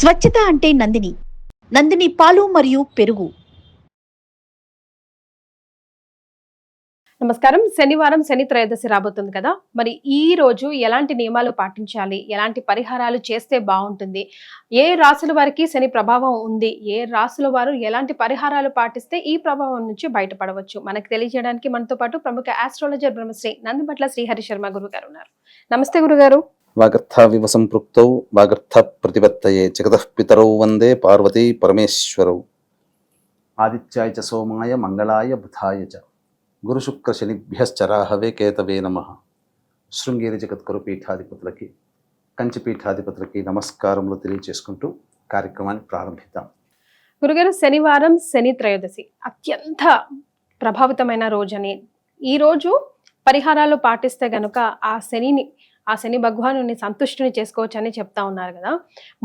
స్వచ్ఛత అంటే నందిని పాలు మరియు పెరుగు. నమస్కారం. శనివారం శని త్రయోదశి రాబోతుంది కదా, మరి ఈ రోజు ఎలాంటి నియమాలు పాటించాలి, ఎలాంటి పరిహారాలు చేస్తే బాగుంటుంది, ఏ రాశుల వారికి శని ప్రభావం ఉంది, ఏ రాశుల వారు ఎలాంటి పరిహారాలు పాటిస్తే ఈ ప్రభావం నుంచి బయటపడవచ్చు, మనకు తెలియజేయడానికి మనతో పాటు ప్రముఖ ఆస్ట్రాలజర్ బ్రహ్మశ్రీ నందిబట్ల శ్రీహరి శర్మ గురువు గారు ఉన్నారు. నమస్తే గురుగారు. వాగర్థావివ సంపృక్తౌ వాగర్థ ప్రతిపత్తయే జగతః పితరౌ వందే పార్వతీ పరమేశ్వరౌ. ఆదిత్యాయ చ సోమాయ మంగళాయ బుధాయ చ గురు శుక్ర శనిభ్యశ్చరాహవే కేతవే నమః. శృంగేరి జగద్గురు పీఠాధిపతులకి, కంచి పీఠాధిపతులకి నమస్కారములు తెలియజేసుకుంటూ కార్యక్రమాన్ని ప్రారంభిద్దాం. గురుగారు, శనివారం శని త్రయోదశి అత్యంత ప్రభావితమైన రోజని, ఈ రోజు పరిహారాలు పాటిస్తే గనుక ఆ శని భగవానుని సంతుష్టిని చేసుకోవచ్చు అని చెప్తా ఉన్నారు కదా.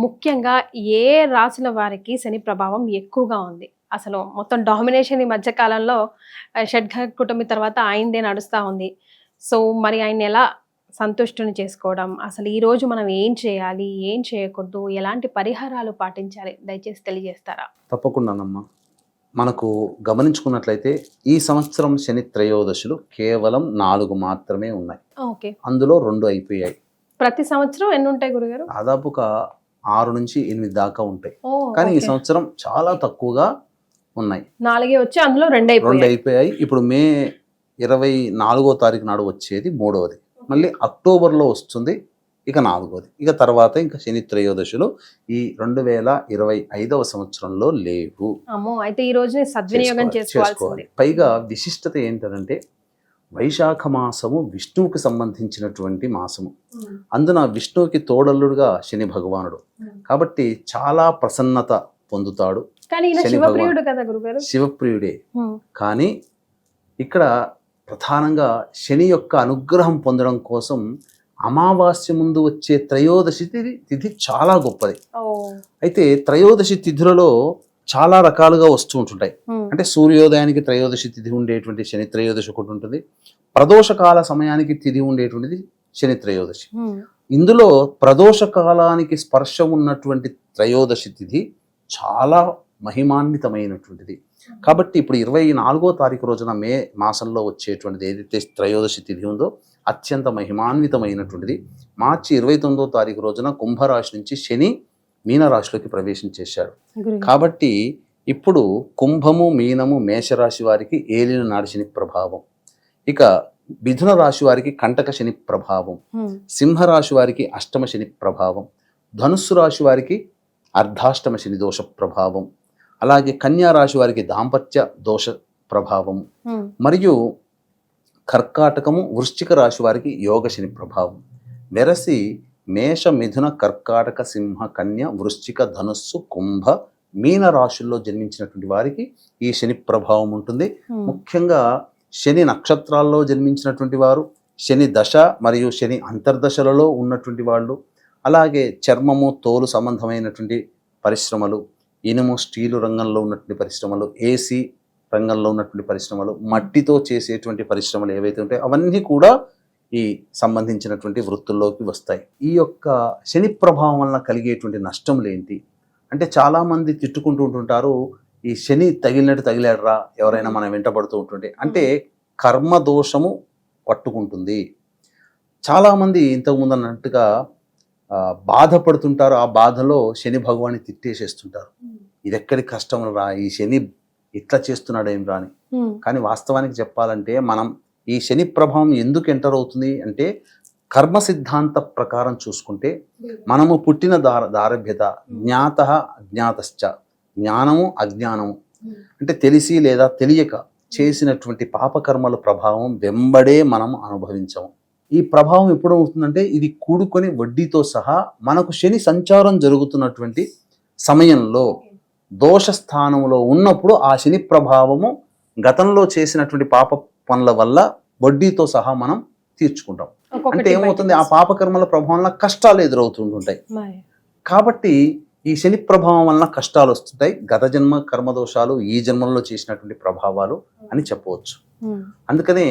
ముఖ్యంగా ఏ రాశుల వారికి శని ప్రభావం ఎక్కువగా ఉంది? అసలు మొత్తం డామినేషన్ ఈ మధ్య కాలంలో షడ్ఘ కుటుంబి తర్వాత ఆయనదే నడుస్తూ ఉంది. సో మరి ఆయన ఎలా సంతుష్టిని చేసుకోవడం, అసలు ఈ రోజు మనం ఏం చేయాలి, ఏం చేయకూడదు, ఎలాంటి పరిహారాలు పాటించాలి, దయచేసి తెలియజేస్తారా? తప్పకుండానమ్మా. మనకు గమనించుకున్నట్లయితే ఈ సంవత్సరం శని త్రయోదశులు కేవలం 4 మాత్రమే ఉన్నాయి. ఓకే, అందులో 2 అయిపోయాయి. ప్రతి సంవత్సరం ఎన్ని ఉంటాయి గురుగారు? దాదాపుగా 6 నుంచి 8 దాకా ఉంటాయి. కానీ ఈ సంవత్సరం చాలా తక్కువగా ఉన్నాయి. 4 వచ్చి అందులో 2 అయిపోయాయి. ఇప్పుడు మే 24వ తారీఖు నాడు వచ్చేది 3వది, మళ్ళీ అక్టోబర్లో వస్తుంది ఇక 4వది. ఇక తర్వాత ఇంకా శని త్రయోదశులు ఈ 2025వ సంవత్సరంలో లేవు. అయితే ఈ రోజుని సద్వినియోగం చేసుకోవాలి. పైగా విశిష్టత ఏంటంటే వైశాఖ మాసము విష్ణువుకి సంబంధించినటువంటి మాసము. అందున విష్ణువుకి తోడల్లుడుగా శని భగవానుడు కాబట్టి చాలా ప్రసన్నత పొందుతాడు. శివప్రియుడే. కానీ ఇక్కడ ప్రధానంగా శని యొక్క అనుగ్రహం పొందడం కోసం అమావాస్య ముందు వచ్చే త్రయోదశి తిథి చాలా గొప్పది. అయితే త్రయోదశి తిథులలో చాలా రకాలుగా వస్తూ ఉంటుంటాయి. అంటే సూర్యోదయానికి త్రయోదశి తిథి ఉండేటువంటి శని త్రయోదశి ఒకటి ఉంటుంది, ప్రదోషకాల సమయానికి తిథి ఉండేటువంటిది శని త్రయోదశి. ఇందులో ప్రదోష కాలానికి స్పర్శ ఉన్నటువంటి త్రయోదశి తిథి చాలా మహిమాన్వితమైనటువంటిది. కాబట్టి ఇప్పుడు 24వ తారీఖు రోజున మే మాసంలో వచ్చేటువంటిది ఏదైతే త్రయోదశి తిథి ఉందో అత్యంత మహిమాన్వితమైనటువంటిది. మార్చి 29వ తారీఖు రోజున కుంభరాశి నుంచి శని మీనరాశిలోకి ప్రవేశం చేశాడు. కాబట్టి ఇప్పుడు కుంభము, మీనము, మేషరాశి వారికి ఏలిన నాడి శని ప్రభావం, ఇక మిథున రాశి వారికి కంటక శని ప్రభావం, సింహరాశి వారికి అష్టమ శని ప్రభావం, ధనుస్సు రాశి వారికి అర్ధాష్టమ శని దోష ప్రభావం, అలాగే కన్యా రాశి వారికి దాంపత్య దోష ప్రభావం, మరియు కర్కాటకము, వృశ్చిక రాశి వారికి యోగ శని ప్రభావం. వెరసి మేష, మిథున, కర్కాటక, సింహ, కన్య, వృశ్చిక, ధనుస్సు, కుంభ, మీన రాశుల్లో జన్మించినటువంటి వారికి ఈ శని ప్రభావం ఉంటుంది. ముఖ్యంగా శని నక్షత్రాల్లో జన్మించినటువంటి వారు, శని దశ మరియు శని అంతర్దశలలో ఉన్నటువంటి వాళ్ళు, అలాగే చర్మము, తోలు సంబంధమైనటువంటి పరిశ్రమలు, ఇనుము, స్టీలు రంగంలో ఉన్నటువంటి పరిశ్రమలు, ఏసీ రంగంలో ఉన్నటువంటి పరిశ్రమలు, మట్టితో చేసేటువంటి పరిశ్రమలు ఏవైతే ఉంటాయో అవన్నీ కూడా ఈ సంబంధించినటువంటి వృత్తుల్లోకి వస్తాయి. ఈ యొక్క శని ప్రభావం వలన కలిగేటువంటి నష్టములు ఏంటి అంటే, చాలామంది తిట్టుకుంటూ ఉంటుంటారు, ఈ శని తగిలినట్టు తగిలాడరా ఎవరైనా మనం వెంటబడుతూ ఉంటుంటే. అంటే కర్మదోషము పట్టుకుంటుంది. చాలామంది ఇంతకుముందు అన్నట్టుగా బాధపడుతుంటారు. ఆ బాధలో శని భగవాన్ని తిట్టేసేస్తుంటారు, ఇది ఎక్కడి కష్టం రా, ఈ శని ఇట్లా చేస్తున్నాడు ఏం రాని. కానీ వాస్తవానికి చెప్పాలంటే మనం ఈ శని ప్రభావం ఎందుకు ఎంటర్ అవుతుంది అంటే, కర్మ సిద్ధాంత ప్రకారం చూసుకుంటే మనము పుట్టిన దారభ్యత, జ్ఞాత అజ్ఞాతశ్చ, జ్ఞానము అజ్ఞానము అంటే తెలిసి లేదా తెలియక చేసినటువంటి పాపకర్మల ప్రభావం వెంబడే మనం అనుభవించము. ఈ ప్రభావం ఎప్పుడు అవుతుందంటే, ఇది కూడుకొని వడ్డీతో సహా మనకు శని సంచారం జరుగుతున్నటువంటి సమయంలో దోష స్థానంలో ఉన్నప్పుడు ఆ శని ప్రభావము గతంలో చేసినటువంటి పాప పనుల వల్ల వడ్డీతో సహా మనం తీర్చుకుంటాం. అంటే ఏమవుతుంది, ఆ పాపకర్మల ప్రభావం వల్ల కష్టాలు ఎదురవుతుంటాయి. కాబట్టి ఈ శని ప్రభావం వలన కష్టాలు వస్తుంటాయి. గత జన్మ కర్మదోషాలు ఈ జన్మలో చేసినటువంటి ప్రభావాలు అని చెప్పవచ్చు. అందుకనే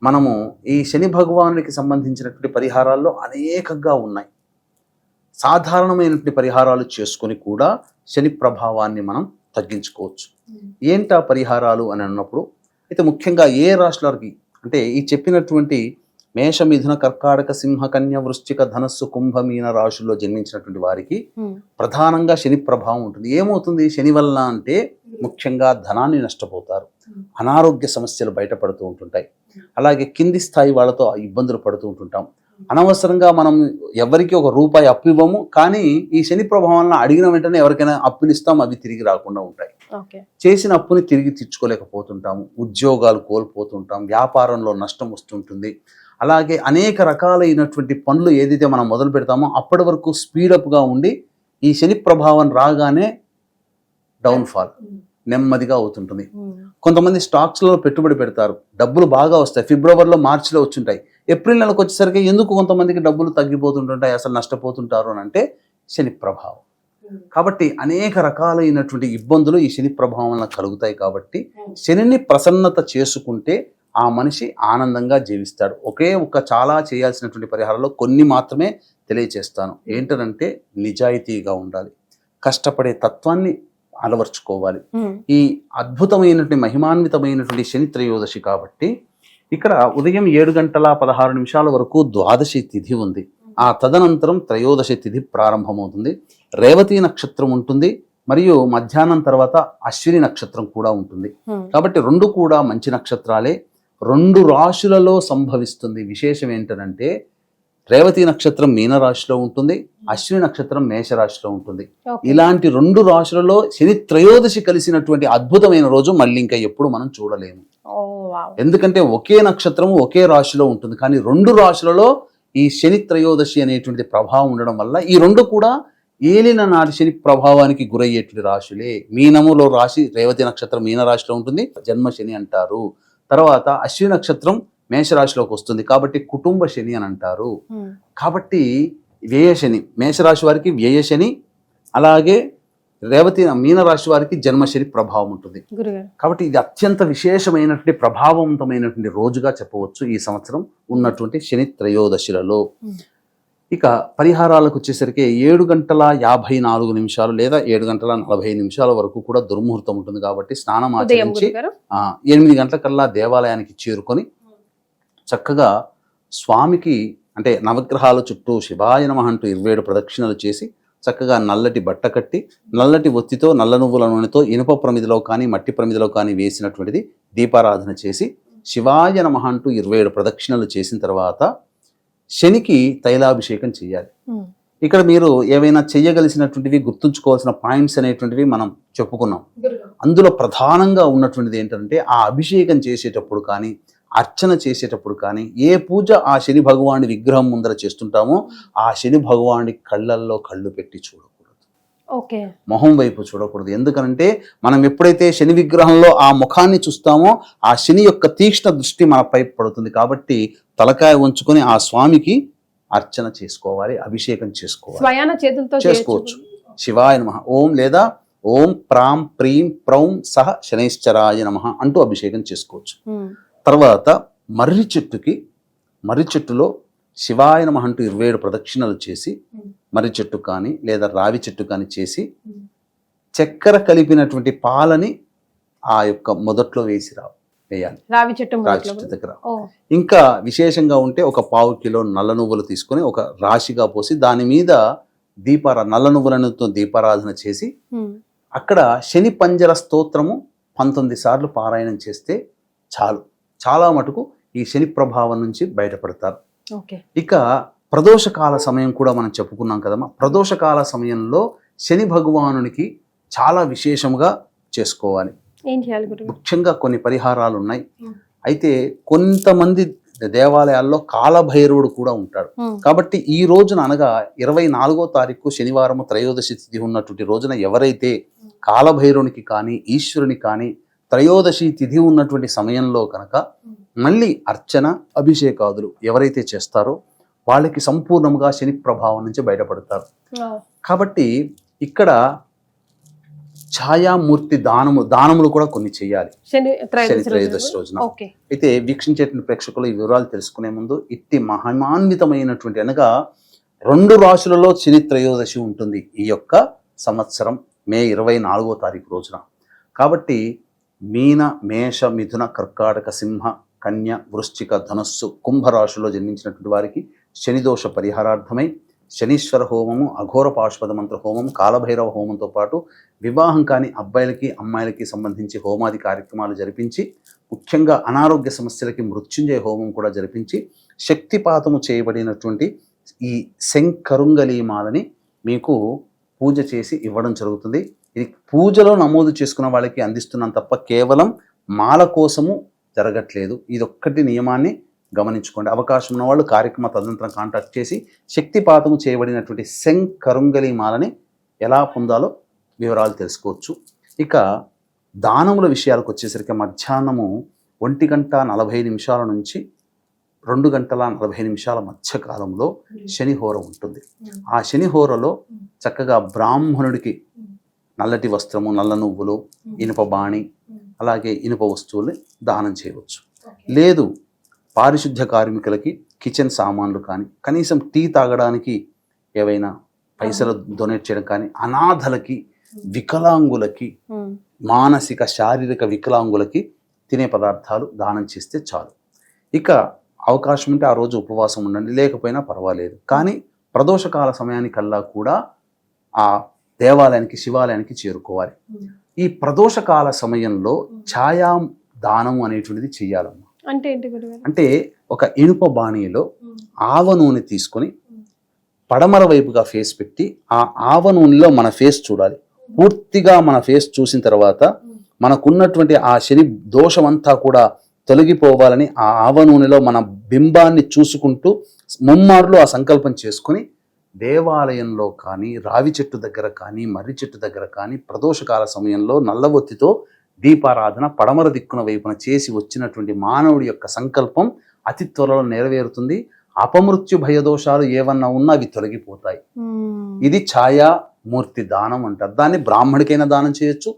మనము ఈ శని భగవానుడికి సంబంధించినటువంటి పరిహారాల్లో అనేకంగా ఉన్నాయి. సాధారణమైనటువంటి పరిహారాలు చేసుకొని కూడా శని ప్రభావాన్ని మనం తగ్గించుకోవచ్చు. ఏంటా పరిహారాలు అని అన్నప్పుడు అయితే ముఖ్యంగా ఏ రాశులకి అంటే ఈ చెప్పినటువంటి మేష, మిథున, కర్కాటక, సింహ, కన్య, వృశ్చిక, ధనస్సు, కుంభ, మీన రాశుల్లో జన్మించినటువంటి వారికి ప్రధానంగా శని ప్రభావం ఉంటుంది. ఏమవుతుంది శని వల్ల అంటే ముఖ్యంగా ధనాన్ని నష్టపోతారు, అనారోగ్య సమస్యలు బయటపడుతూ ఉంటుంటాయి. అలాగే కింది స్థాయి వాళ్ళతో ఇబ్బందులు పడుతూ ఉంటుంటాం. అనవసరంగా మనం ఎవరికి ఒక రూపాయి అప్పు ఇవ్వము, కానీ ఈ శని ప్రభావం వల్ల అడిగిన వెంటనే ఎవరికైనా అప్పులు ఇస్తాం, అవి తిరిగి రాకుండా ఉంటాయి. చేసిన అప్పుని తిరిగి తెచ్చుకోలేకపోతుంటాము, ఉద్యోగాలు కోల్పోతుంటాం, వ్యాపారంలో నష్టం వస్తుంటుంది. అలాగే అనేక రకాలైనటువంటి పనులు ఏదైతే మనం మొదలు పెడతామో అప్పటి వరకు స్పీడప్గా ఉండి ఈ శని ప్రభావం రాగానే డౌన్ఫాల్ నెమ్మదిగా అవుతుంటుంది. కొంతమంది స్టాక్స్లలో పెట్టుబడి పెడతారు, డబ్బులు బాగా వస్తాయి, ఫిబ్రవరిలో, మార్చిలో వచ్చుంటాయి. ఏప్రిల్ నెలకు వచ్చేసరికి ఎందుకు కొంతమందికి డబ్బులు తగ్గిపోతుంటుంటాయి, అసలు నష్టపోతుంటారు అని అంటే శని ప్రభావం. కాబట్టి అనేక రకాలైనటువంటి ఇబ్బందులు ఈ శని ప్రభావం వల్ల కలుగుతాయి. కాబట్టి శనిని ప్రసన్నత చేసుకుంటే ఆ మనిషి ఆనందంగా జీవిస్తాడు. ఒకే చాలా చేయాల్సినటువంటి పరిహారాల్లో కొన్ని మాత్రమే తెలియచేస్తాను. ఏంటంటే నిజాయితీగా ఉండాలి, కష్టపడే తత్వాన్ని అలవర్చుకోవాలి. ఈ అద్భుతమైనటువంటి మహిమాన్వితమైనటువంటి శని త్రయోదశి కాబట్టి ఇక్కడ ఉదయం 7:16 వరకు ద్వాదశి తిథి ఉంది. ఆ తదనంతరం త్రయోదశి తిథి ప్రారంభమవుతుంది. రేవతి నక్షత్రం ఉంటుంది, మరియు మధ్యాహ్నం తర్వాత అశ్విని నక్షత్రం కూడా ఉంటుంది. కాబట్టి రెండు కూడా మంచి నక్షత్రాలే. 2 రాశులలో సంభవిస్తుంది. విశేషం ఏంటంటే రేవతి నక్షత్రం మీనరాశిలో ఉంటుంది, అశ్విని నక్షత్రం మేషరాశిలో ఉంటుంది. ఇలాంటి 2 రాశులలో శని త్రయోదశి కలిసినటువంటి అద్భుతమైన రోజు మళ్ళీ ఇంకా ఎప్పుడు మనం చూడలేము. ఎందుకంటే ఒకే నక్షత్రము ఒకే రాశిలో ఉంటుంది, కానీ 2 రాశులలో ఈ శని త్రయోదశి అనేటువంటి ప్రభావం ఉండడం వల్ల ఈ 2 కూడా ఏలిన నాటి శని ప్రభావానికి గురయ్యేటువంటి రాశులే. మీనములో రాశి రేవతి నక్షత్రం మీనరాశిలో ఉంటుంది, జన్మ శని అంటారు. తర్వాత అశ్విని నక్షత్రం మేషరాశిలోకి వస్తుంది, కాబట్టి కుటుంబ శని అని అంటారు. కాబట్టి వ్యయశని మేషరాశి వారికి వ్యయశని, అలాగే రేవతి మీనరాశి వారికి జన్మశని ప్రభావం ఉంటుంది. కాబట్టి ఇది అత్యంత విశేషమైనటువంటి ప్రభావవంతమైనటువంటి రోజుగా చెప్పవచ్చు ఈ సంవత్సరం ఉన్నటువంటి శని త్రయోదశిలలో. ఇక పరిహారాలకు వచ్చేసరికి 7:54 లేదా 7:40 వరకు కూడా దుర్ముహూర్తం ఉంటుంది. కాబట్టి స్నానం ఆచరించి 8 గంటలకల్లా దేవాలయానికి చేరుకొని చక్కగా స్వామికి అంటే నవగ్రహాల చుట్టూ శివాయ నమః అంటూ 27 ప్రదక్షిణలు చేసి చక్కగా నల్లటి బట్ట కట్టి నల్లటి ఒత్తితో నల్ల నువ్వుల నూనెతో ఇనుప ప్రమిదిలో కానీ మట్టి ప్రమిదిలో కానీ వేసినటువంటిది దీపారాధన చేసి శివాయ నమః అంటూ 27 ప్రదక్షిణలు చేసిన తర్వాత శనికి తైలాభిషేకం చేయాలి. ఇక్కడ మీరు ఏవైనా చెయ్యగలిసినటువంటివి గుర్తుంచుకోవాల్సిన పాయింట్స్ అనేటువంటివి మనం చెప్పుకున్నాం. అందులో ప్రధానంగా ఉన్నటువంటిది ఏంటంటే ఆ అభిషేకం చేసేటప్పుడు కానీ అర్చన చేసేటప్పుడు కానీ ఏ పూజ ఆ శని భగవానుడి విగ్రహం ముందర చేస్తుంటామో ఆ శని భగవానుడి కళ్ళల్లో కళ్ళు పెట్టి చూడకూడదు, మొహం వైపు చూడకూడదు. ఎందుకంటే మనం ఎప్పుడైతే శని విగ్రహంలో ఆ ముఖాన్ని చూస్తామో ఆ శని యొక్క తీక్ష్ణ దృష్టి మనపై పడుతుంది. కాబట్టి తలకాయ ఉంచుకొని ఆ స్వామికి అర్చన చేసుకోవాలి, అభిషేకం చేసుకోవచ్చు. శివాయ నమః ఓం లేదా ఓం ప్రాం ప్రీం ప్రౌం సహ శనైశ్చరాయ నమః అంటూ అభిషేకం చేసుకోవచ్చు. తర్వాత మర్రి చెట్టులో శివాయ నమః అంటూ 27 ప్రదక్షిణలు చేసి మర్రి చెట్టు కానీ లేదా రావి చెట్టు కానీ చేసి చక్కెర కలిపినటువంటి పాలని ఆ యొక్క మొదట్లో వేయాలి రావి చెట్టు దగ్గర. ఇంకా విశేషంగా ఉంటే ఒక 1/4 కిలో నల్ల నువ్వులు తీసుకొని ఒక రాశిగా పోసి దాని మీద నల్ల నువ్వులతో దీపారాధన చేసి అక్కడ శని పంజర స్తోత్రము 19 సార్లు పారాయణం చేస్తే చాలా మటుకు ఈ శని ప్రభావం నుంచి బయటపడతారు. ఇక ప్రదోషకాల సమయం కూడా మనం చెప్పుకున్నాం కదమ్మా. ప్రదోషకాల సమయంలో శని భగవానునికి చాలా విశేషంగా చేసుకోవాలి. ముఖ్యంగా కొన్ని పరిహారాలు ఉన్నాయి. అయితే కొంతమంది దేవాలయాల్లో కాలభైరవుడు కూడా ఉంటాడు. కాబట్టి ఈ రోజున అనగా 24వ తారీఖు శనివారం త్రయోదశి తిథి ఉన్నటువంటి రోజున ఎవరైతే కాలభైరవునికి కానీ ఈశ్వరుని కానీ త్రయోదశి తిథి ఉన్నటువంటి సమయంలో కనుక మళ్ళీ అర్చన అభిషేకాదులు ఎవరైతే చేస్తారో వాళ్ళకి సంపూర్ణంగా శని ప్రభావం నుంచి బయటపడతారు. కాబట్టి ఇక్కడ ఛాయామూర్తి దానములు కూడా కొన్ని చేయాలి శని త్రయోదశి రోజున. అయితే వీక్షించేటువంటి ప్రేక్షకులు ఈ వివరాలు తెలుసుకునే ముందు ఇట్టి మహిమాన్వితమైనటువంటి అనగా 2 రాశులలో శని త్రయోదశి ఉంటుంది ఈ యొక్క సంవత్సరం మే 24వ తారీఖు రోజున. కాబట్టి మీన, మేష, మిథున, కర్కాటక, సింహ, కన్య, వృశ్చిక, ధనుస్సు, కుంభరాశుల్లో జన్మించినటువంటి వారికి శనిదోష పరిహారార్థమై శనీశ్వర హోమము, అఘోర పాశుపత మంత్ర హోమం, కాలభైరవ హోమంతో పాటు వివాహం కాని అబ్బాయిలకి అమ్మాయిలకి సంబంధించి హోమాది కార్యక్రమాలు జరిపించి, ముఖ్యంగా అనారోగ్య సమస్యలకి మృత్యుంజయ హోమం కూడా జరిపించి, శక్తిపాతము చేయబడినటువంటి ఈ శంకరుంగలీమాలని మీకు పూజ చేసి ఇవ్వడం జరుగుతుంది. ఇది పూజలో నమోదు చేసుకున్న వాళ్ళకి అందిస్తున్నాం తప్ప కేవలం మాల కోసము జరగట్లేదు. ఇదొక్కటి నియమాన్ని గమనించుకోండి. అవకాశం ఉన్న వాళ్ళు కార్యక్రమ తదనంతరం కాంటాక్ట్ చేసి శక్తిపాతము చేయబడినటువంటి శంకరుంగలీమాలని ఎలా పొందాలో వివరాలు తెలుసుకోవచ్చు. ఇక దానముల విషయాలకు వచ్చేసరికి మధ్యాహ్నము 1:40 నుంచి 2:40 మధ్య కాలంలో శనిహోర ఉంటుంది. ఆ శనిహోరలో చక్కగా బ్రాహ్మణుడికి నల్లటి వస్త్రము, నల్ల నువ్వులు, ఇనుప బాణి, అలాగే ఇనుప వస్తువుల్ని దానం చేయవచ్చు. లేదు పారిశుద్ధ్య కార్మికులకి కిచెన్ సామాన్లు కానీ, కనీసం టీ తాగడానికి ఏవైనా పైసలు డొనేట్ చేయడం కానీ, అనాథలకి, వికలాంగులకి, మానసిక శారీరక వికలాంగులకి తినే పదార్థాలు దానం చేస్తే చాలు. ఇక అవకాశం ఉంటే ఆ రోజు ఉపవాసం ఉండండి, లేకపోయినా పర్వాలేదు. కానీ ప్రదోషకాల సమయానికల్లా కూడా ఆ దేవాలయానికి, శివాలయానికి చేరుకోవాలి. ఈ ప్రదోషకాల సమయంలో ఛాయా దానం అనేటువంటిది చెయ్యాలమ్మా. అంటే ఏంటి గురుగారు? అంటే ఒక ఇనుప బాణీలో ఆవ నూనె తీసుకొని పడమర వైపుగా ఫేస్ పెట్టి ఆ ఆవ నూనెలో మన ఫేస్ చూడాలి. పూర్తిగా మన ఫేస్ చూసిన తర్వాత మనకున్నటువంటి ఆ శని దోషమంతా కూడా తొలగిపోవాలని ఆ ఆవ నూనెలో మన బింబాన్ని చూసుకుంటూ ముమ్మార్లు ఆ సంకల్పం చేసుకుని దేవాలయంలో కానీ, రావి చెట్టు దగ్గర కానీ, మర్రి చెట్టు దగ్గర కానీ ప్రదోషకాల సమయంలో నల్లవొత్తితో దీపారాధన పడమర దిక్కున వైపున చేసి వచ్చినటువంటి మానవుడి యొక్క సంకల్పం అతి త్వరలో నెరవేరుతుంది. అపమృత్యు భయదోషాలు ఏవన్నా ఉన్నా అవి తొలగిపోతాయి. ఇది ఛాయామూర్తి దానం అంటారు. దాన్ని బ్రాహ్మడికైనా దానం చేయొచ్చు.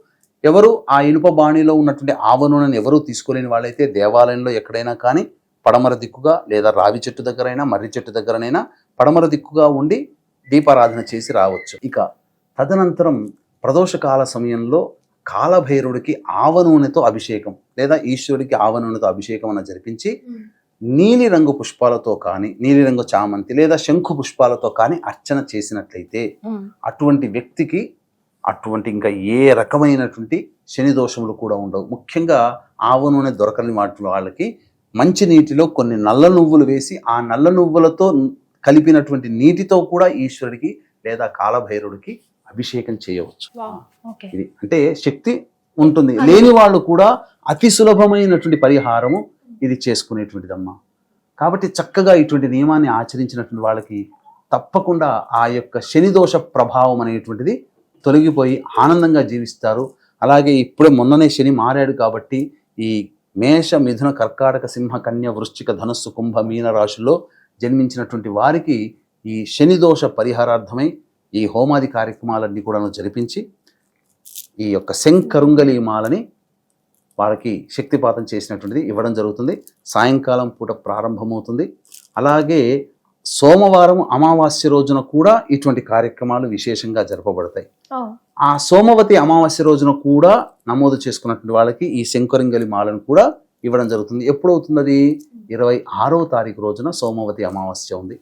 ఎవరు ఆ ఇనుప బాణిలో ఉన్నటువంటి ఆవ నూనెను ఎవరూ తీసుకోలేని వాళ్ళైతే దేవాలయంలో ఎక్కడైనా కానీ పడమర దిక్కుగా, లేదా రావి చెట్టు దగ్గరైనా, మర్రి చెట్టు దగ్గరనైనా పడమర దిక్కుగా ఉండి దీపారాధన చేసి రావచ్చు. ఇక తదనంతరం ప్రదోషకాల సమయంలో కాలభైరుడికి ఆవ నూనెతో అభిషేకం, లేదా ఈశ్వరుడికి ఆవ నూనెతో అభిషేకం అన్న జరిపించి నీలిరంగు పుష్పాలతో కానీ, నీలిరంగు చామంతి లేదా శంఖు పుష్పాలతో కానీ అర్చన చేసినట్లయితే అటువంటి వ్యక్తికి అటువంటి ఇంకా ఏ రకమైనటువంటి శని దోషములు కూడా ఉండవు. ముఖ్యంగా ఆవ నూనె దొరకని వాళ్ళకి మంచి నీటిలో కొన్ని నల్ల నువ్వులు వేసి ఆ నల్ల నువ్వులతో కలిపినటువంటి నీటితో కూడా ఈశ్వరుడికి లేదా కాలభైరుడికి అభిషేకం చేయవచ్చు. ఇది అంటే శక్తి ఉంటుంది. లేని వాళ్ళు కూడా అతి సులభమైనటువంటి పరిహారము ఇది చేసుకునేటువంటిదమ్మా. కాబట్టి చక్కగా ఇటువంటి నియమాన్ని ఆచరించినటువంటి వాళ్ళకి తప్పకుండా ఆ యొక్క శని దోష ప్రభావం అనేటువంటిది తొలగిపోయి ఆనందంగా జీవిస్తారు. అలాగే ఇప్పుడే మొన్ననే శని మారాడు కాబట్టి ఈ మేష, మిథున, కర్కాటక, సింహ, కన్య, వృశ్చిక, ధనుస్సు, కుంభ, మీన రాశుల్లో జన్మించినటువంటి వారికి ఈ శని దోష పరిహారార్థమై ఈ హోమాది కార్యక్రమాలన్నీ కూడా జరిపించి ఈ యొక్క శంకరుంగలి మాలని వాళ్ళకి శక్తిపాతం చేసినటువంటిది ఇవ్వడం జరుగుతుంది. సాయంకాలం పూట ప్రారంభమవుతుంది. అలాగే సోమవారం అమావాస్య రోజున కూడా ఇటువంటి కార్యక్రమాలు విశేషంగా జరపబడతాయి. ఆ సోమవతి అమావాస్య రోజున కూడా నమోదు చేసుకున్నటువంటి వాళ్ళకి ఈ శంకరుంగలి మాలను కూడా ఇవ్వడం జరుగుతుంది. ఎప్పుడవుతుంది అది? 26వ తారీఖు రోజున సోమవతి అమావాస్య ఉంది.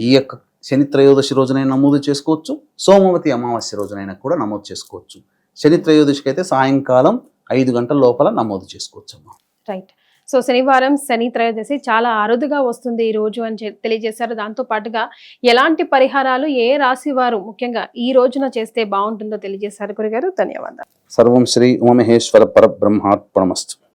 ఈ యొక్క శని త్రయోదశి రోజునైనా నమోదు చేసుకోవచ్చు, సోమవతి అమావాస్య రోజునైనా కూడా నమోదు చేసుకోవచ్చు. శని త్రయోదశికి అయితే సాయంకాలం 5 గంటల లోపల నమోదు చేసుకోవచ్చు అమ్మా. రైట్. సో శనివారం శని త్రయోదశి చాలా అరుదుగా వస్తుంది ఈ రోజు అని తెలియజేశారు. దాంతో పాటుగా ఎలాంటి పరిహారాలు ఏ రాశి వారు ముఖ్యంగా ఈ రోజున చేస్తే బాగుంటుందో తెలియజేశారు గురుగారు. ధన్యవాదాలు. సర్వం శ్రీ ఉమామహేశ్వర పరబ్రహ్మార్పణమస్తు.